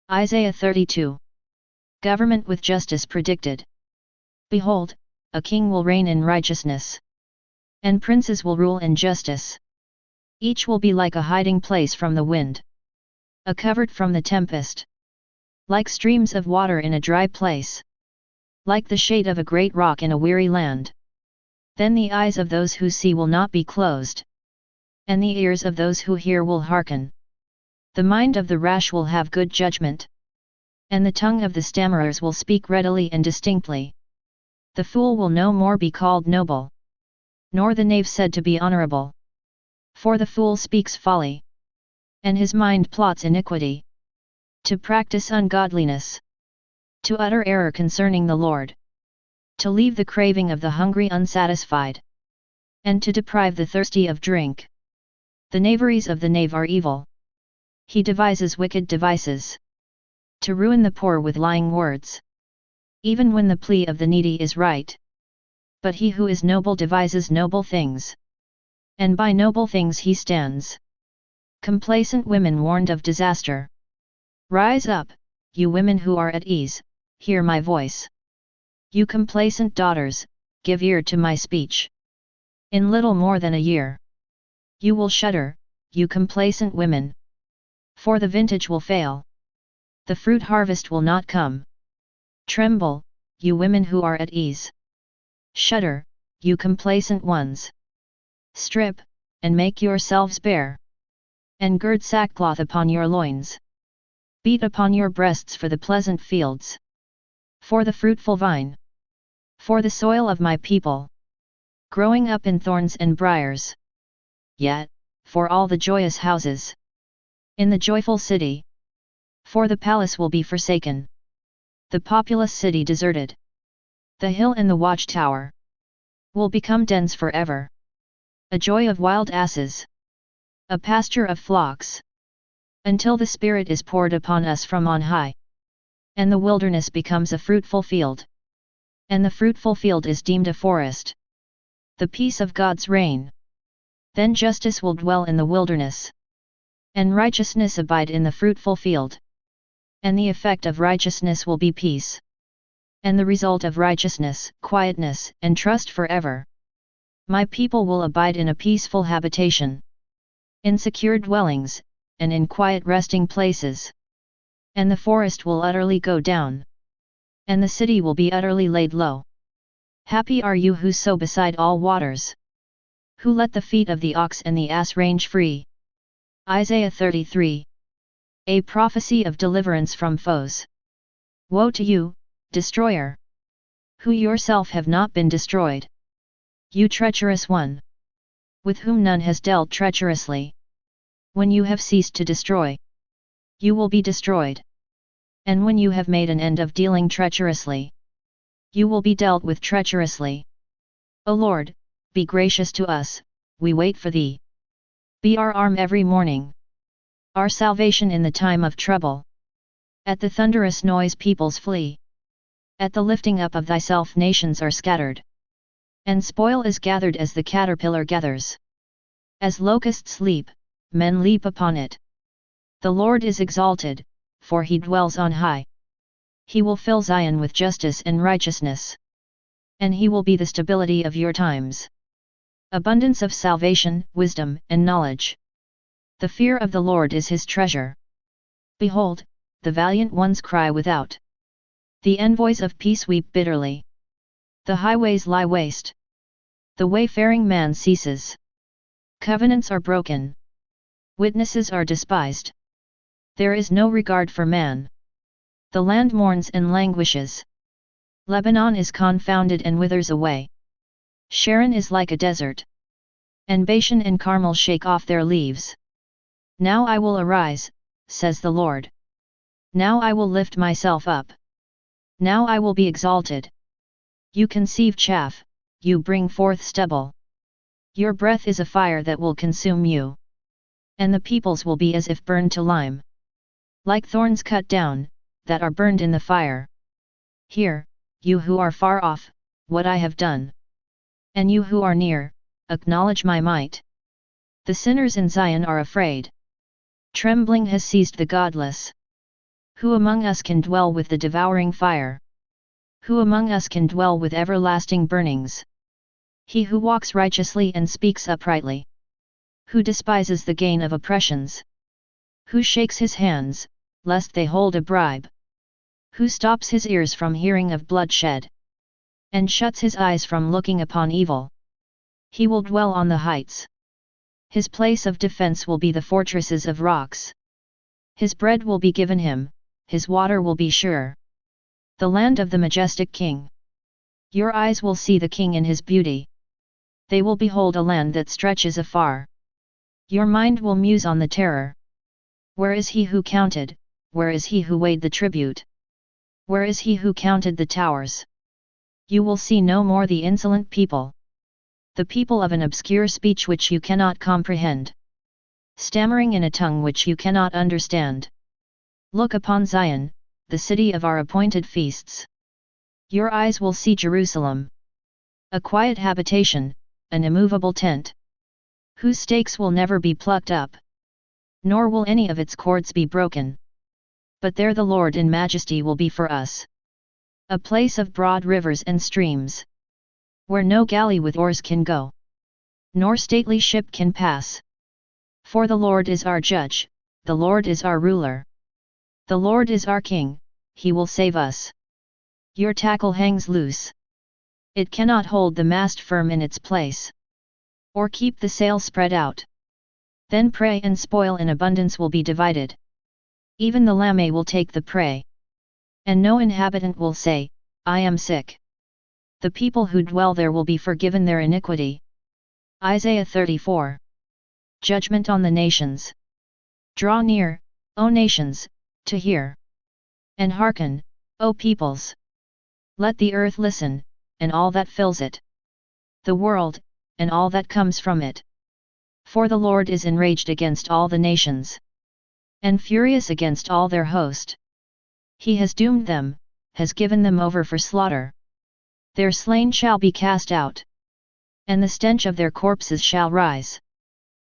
Isaiah 32. Government with justice predicted. Behold, a king will reign in righteousness, and princes will rule in justice. Each will be like a hiding place from the wind, a covert from the tempest, like streams of water in a dry place, like the shade of a great rock in a weary land. Then the eyes of those who see will not be closed, and the ears of those who hear will hearken. The mind of the rash will have good judgment, and the tongue of the stammerers will speak readily and distinctly. The fool will no more be called noble, nor the knave said to be honorable. For the fool speaks folly, and his mind plots iniquity, to practice ungodliness, to utter error concerning the Lord, to leave the craving of the hungry unsatisfied, and to deprive the thirsty of drink. The knaveries of the knave are evil. He devises wicked devices, to ruin the poor with lying words, even when the plea of the needy is right. But he who is noble devises noble things, and by noble things he stands. Complacent women warned of disaster. Rise up, you women who are at ease, hear my voice. You complacent daughters, give ear to my speech. In little more than a year, you will shudder, you complacent women. For the vintage will fail, the fruit harvest will not come. Tremble, you women who are at ease. Shudder, you complacent ones. Strip, and make yourselves bare, and gird sackcloth upon your loins. Beat upon your breasts for the pleasant fields, for the fruitful vine, for the soil of my people, growing up in thorns and briars. Yet, for all the joyous houses in the joyful city, for the palace will be forsaken, the populous city deserted. The hill and the watchtower will become dens forever. A joy of wild asses, a pasture of flocks, until the Spirit is poured upon us from on high, and the wilderness becomes a fruitful field, and the fruitful field is deemed a forest. The peace of God's reign. Then justice will dwell in the wilderness, and righteousness abide in the fruitful field. And the effect of righteousness will be peace, and the result of righteousness, quietness, and trust forever. My people will abide in a peaceful habitation, in secure dwellings, and in quiet resting places. And the forest will utterly go down, and the city will be utterly laid low. Happy are you who sow beside all waters, who let the feet of the ox and the ass range free. Isaiah 33. A prophecy of deliverance from foes. Woe to you, destroyer, who yourself have not been destroyed. You treacherous one, with whom none has dealt treacherously. When you have ceased to destroy, you will be destroyed. And when you have made an end of dealing treacherously, you will be dealt with treacherously. O Lord, be gracious to us, we wait for thee. Be our arm every morning, our salvation in the time of trouble. At the thunderous noise peoples flee. At the lifting up of thyself nations are scattered, and spoil is gathered as the caterpillar gathers. As locusts leap, men leap upon it. The Lord is exalted, for he dwells on high. He will fill Zion with justice and righteousness, and he will be the stability of your times. Abundance of salvation, wisdom, and knowledge. The fear of the Lord is his treasure. Behold, the valiant ones cry without. The envoys of peace weep bitterly. The highways lie waste. The wayfaring man ceases. Covenants are broken. Witnesses are despised. There is no regard for man. The land mourns and languishes. Lebanon is confounded and withers away. Sharon is like a desert, and Bashan and Carmel shake off their leaves. Now I will arise, says the Lord. Now I will lift myself up. Now I will be exalted. You conceive chaff, you bring forth stubble. Your breath is a fire that will consume you, and the peoples will be as if burned to lime, like thorns cut down, that are burned in the fire. Hear, you who are far off, what I have done. And you who are near, acknowledge my might. The sinners in Zion are afraid. Trembling has seized the godless. Who among us can dwell with the devouring fire? Who among us can dwell with everlasting burnings? He who walks righteously and speaks uprightly. Who despises the gain of oppressions? Who shakes his hands, lest they hold a bribe? Who stops his ears from hearing of bloodshed? And shuts his eyes from looking upon evil? He will dwell on the heights. His place of defense will be the fortresses of rocks. His bread will be given him, his water will be sure. The land of the majestic King. Your eyes will see the King in his beauty. They will behold a land that stretches afar. Your mind will muse on the terror. Where is he who counted, where is he who weighed the tribute? Where is he who counted the towers? You will see no more the insolent people. The people of an obscure speech which you cannot comprehend. Stammering in a tongue which you cannot understand. Look upon Zion, the city of our appointed feasts. Your eyes will see Jerusalem. A quiet habitation, an immovable tent. Whose stakes will never be plucked up. Nor will any of its cords be broken. But there the Lord in majesty will be for us. A place of broad rivers and streams. Where no galley with oars can go. Nor stately ship can pass. For the Lord is our judge, the Lord is our ruler. The Lord is our King, he will save us. Your tackle hangs loose. It cannot hold the mast firm in its place. Or keep the sail spread out. Then prey and spoil in abundance will be divided. Even the lamb will take the prey. And no inhabitant will say, I am sick. The people who dwell there will be forgiven their iniquity. Isaiah 34. Judgment on the nations. Draw near, O nations, to hear. And hearken, O peoples. Let the earth listen, and all that fills it. The world, and all that comes from it. For the Lord is enraged against all the nations. And furious against all their host. He has doomed them, has given them over for slaughter. Their slain shall be cast out. And the stench of their corpses shall rise.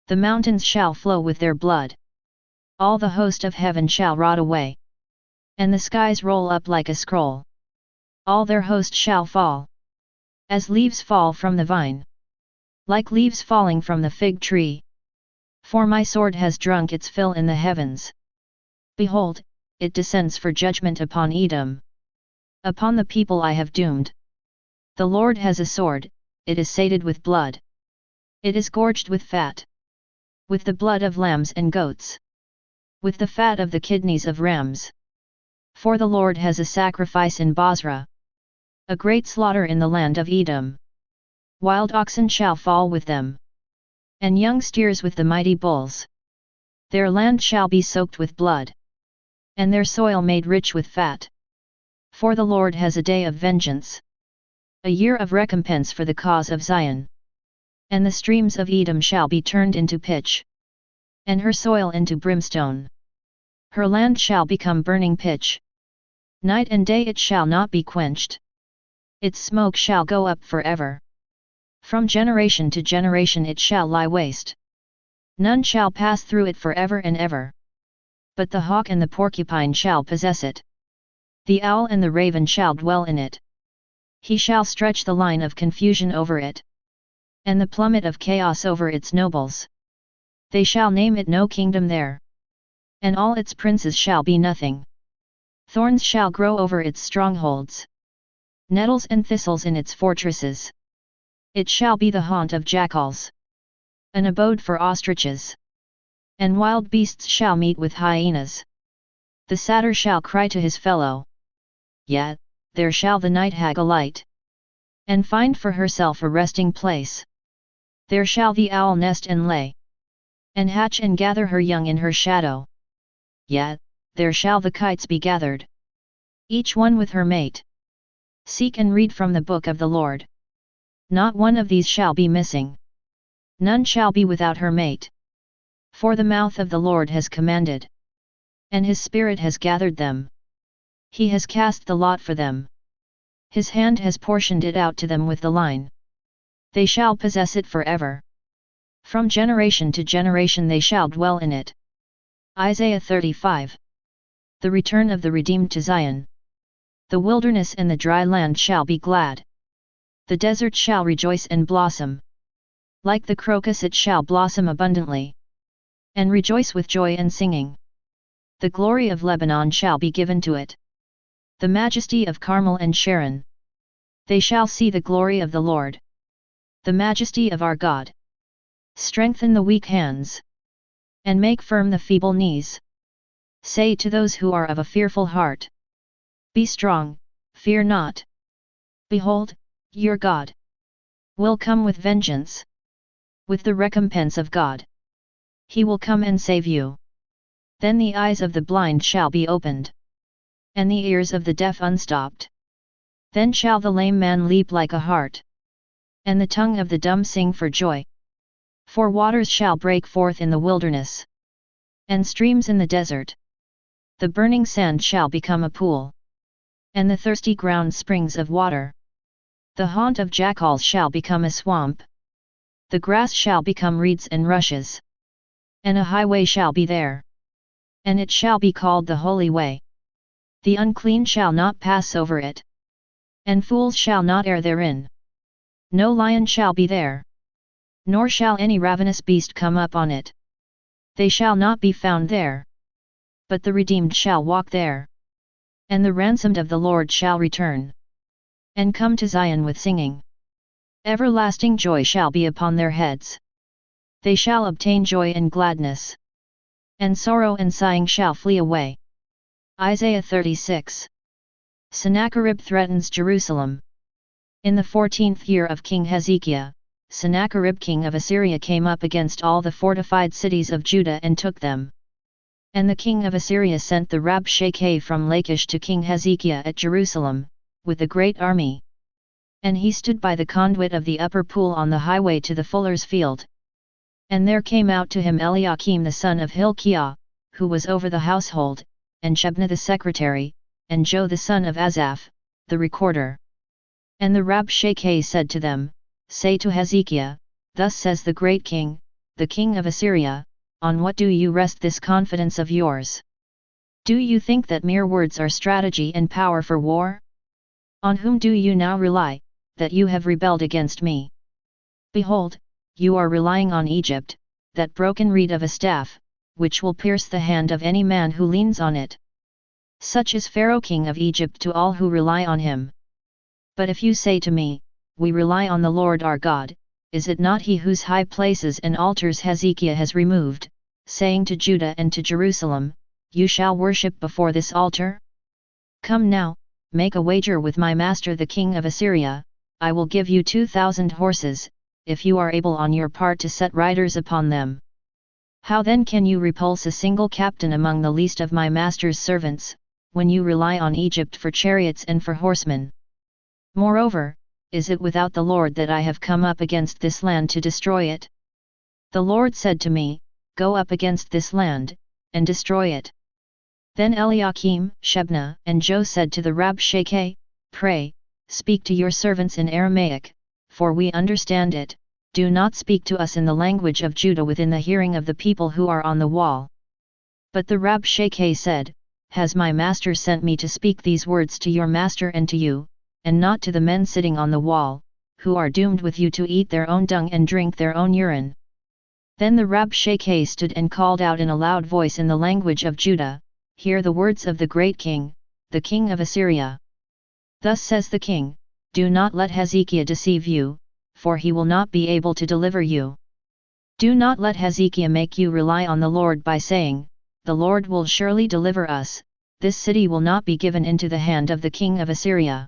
The mountains shall flow with their blood. All the host of heaven shall rot away. And the skies roll up like a scroll. All their host shall fall. As leaves fall from the vine. Like leaves falling from the fig tree. For my sword has drunk its fill in the heavens. Behold, it descends for judgment upon Edom. Upon the people I have doomed. The Lord has a sword, it is sated with blood. It is gorged with fat. With the blood of lambs and goats. With the fat of the kidneys of rams. For the Lord has a sacrifice in Bozrah. A great slaughter in the land of Edom. Wild oxen shall fall with them. And young steers with the mighty bulls. Their land shall be soaked with blood. And their soil made rich with fat. For the Lord has a day of vengeance. A year of recompense for the cause of Zion. And the streams of Edom shall be turned into pitch. And her soil into brimstone. Her land shall become burning pitch. Night and day it shall not be quenched. Its smoke shall go up forever. From generation to generation it shall lie waste. None shall pass through it forever and ever. But the hawk and the porcupine shall possess it. The owl and the raven shall dwell in it. He shall stretch the line of confusion over it. And the plummet of chaos over its nobles. They shall name it no kingdom there. And all its princes shall be nothing. Thorns shall grow over its strongholds. Nettles and thistles in its fortresses. It shall be the haunt of jackals. An abode for ostriches. And wild beasts shall meet with hyenas. The satyr shall cry to his fellow. Yet, there shall the night hag alight. And find for herself a resting place. There shall the owl nest and lay. And hatch and gather her young in her shadow. Yet, there shall the kites be gathered. Each one with her mate. Seek and read from the book of the Lord. Not one of these shall be missing. None shall be without her mate. For the mouth of the Lord has commanded. And his spirit has gathered them. He has cast the lot for them. His hand has portioned it out to them with the line. They shall possess it forever. From generation to generation they shall dwell in it. Isaiah 35. the return of the redeemed to Zion. The wilderness and the dry land shall be glad. The desert shall rejoice and blossom. Like the crocus it shall blossom abundantly, and rejoice with joy and singing. The glory of Lebanon shall be given to it, the majesty of Carmel and Sharon. They shall see the glory of the Lord, the majesty of our God. Strengthen the weak hands, and make firm the feeble knees. Say to those who are of a fearful heart, be strong, fear not. Behold, your God will come with vengeance, with the recompense of God. He will come and save you. Then the eyes of the blind shall be opened, and the ears of the deaf unstopped. Then shall the lame man leap like a hart, and the tongue of the dumb sing for joy. For waters shall break forth in the wilderness, and streams in the desert. The burning sand shall become a pool, and the thirsty ground springs of water. The haunt of jackals shall become a swamp. The grass shall become reeds and rushes, and a highway shall be there, and it shall be called the Holy Way. The unclean shall not pass over it, and fools shall not err therein. No lion shall be there, nor shall any ravenous beast come up on it. They shall not be found there. But the redeemed shall walk there, and the ransomed of the Lord shall return, and come to Zion with singing. Everlasting joy shall be upon their heads. They shall obtain joy and gladness, and sorrow and sighing shall flee away. Isaiah 36. Sennacherib threatens Jerusalem. In the 14th year of King Hezekiah, Sennacherib king of Assyria came up against all the fortified cities of Judah and took them. And the king of Assyria sent the Rabshakeh from Lachish to King Hezekiah at Jerusalem, with a great army. And he stood by the conduit of the upper pool on the highway to the fuller's field. And there came out to him Eliakim the son of Hilkiah, who was over the household, and Shebna the secretary, and Joe the son of Asaph, the recorder. And the Rabshakeh said to them, Say to Hezekiah, Thus says the great king, the king of Assyria, On what do you rest this confidence of yours? Do you think that mere words are strategy and power for war? On whom do you now rely, that you have rebelled against me? Behold, you are relying on Egypt, that broken reed of a staff, which will pierce the hand of any man who leans on it. Such is Pharaoh king of Egypt to all who rely on him. But if you say to me, We rely on the Lord our God, is it not he whose high places and altars Hezekiah has removed, saying to Judah and to Jerusalem, You shall worship before this altar? Come now, make a wager with my master the king of Assyria, I will give you 2,000 horses, if you are able on your part to set riders upon them. How then can you repulse a single captain among the least of my master's servants, when you rely on Egypt for chariots and for horsemen? Moreover, is it without the Lord that I have come up against this land to destroy it? The Lord said to me, Go up against this land, and destroy it. Then Eliakim, Shebna, and Joe said to the Rabshakeh, Pray, speak to your servants in Aramaic, for we understand it, do not speak to us in the language of Judah within the hearing of the people who are on the wall. But the Rabshakeh said, Has my master sent me to speak these words to your master and to you, and not to the men sitting on the wall, who are doomed with you to eat their own dung and drink their own urine? Then the Rabshakeh stood and called out in a loud voice in the language of Judah, Hear the words of the great king, the king of Assyria. Thus says the king, Do not let Hezekiah deceive you, for he will not be able to deliver you. Do not let Hezekiah make you rely on the Lord by saying, The Lord will surely deliver us, this city will not be given into the hand of the king of Assyria.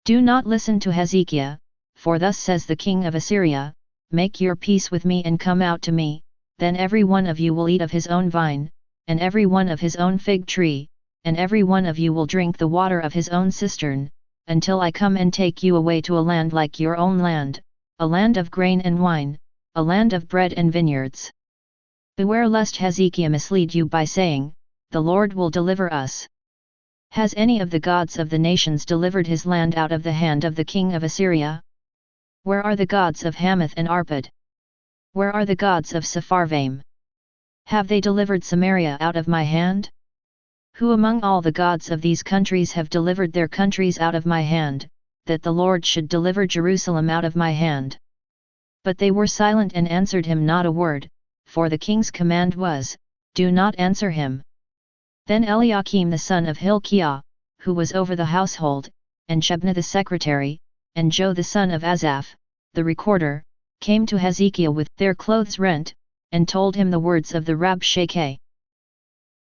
Do not listen to Hezekiah, for thus says the king of Assyria, Make your peace with me and come out to me, then every one of you will eat of his own vine, and every one of his own fig tree, and every one of you will drink the water of his own cistern, until I come and take you away to a land like your own land, a land of grain and wine, a land of bread and vineyards. Beware lest Hezekiah mislead you by saying, The Lord will deliver us. Has any of the gods of the nations delivered his land out of the hand of the king of Assyria? Where are the gods of Hamath and Arpad? Where are the gods of Sepharvaim? Have they delivered Samaria out of my hand? Who among all the gods of these countries have delivered their countries out of my hand, that the Lord should deliver Jerusalem out of my hand? But they were silent and answered him not a word, for the king's command was, Do not answer him. Then Eliakim the son of Hilkiah, who was over the household, and Shebna the secretary, and Jo the son of Asaph, the recorder, came to Hezekiah with their clothes rent, and told him the words of the Rabshakeh.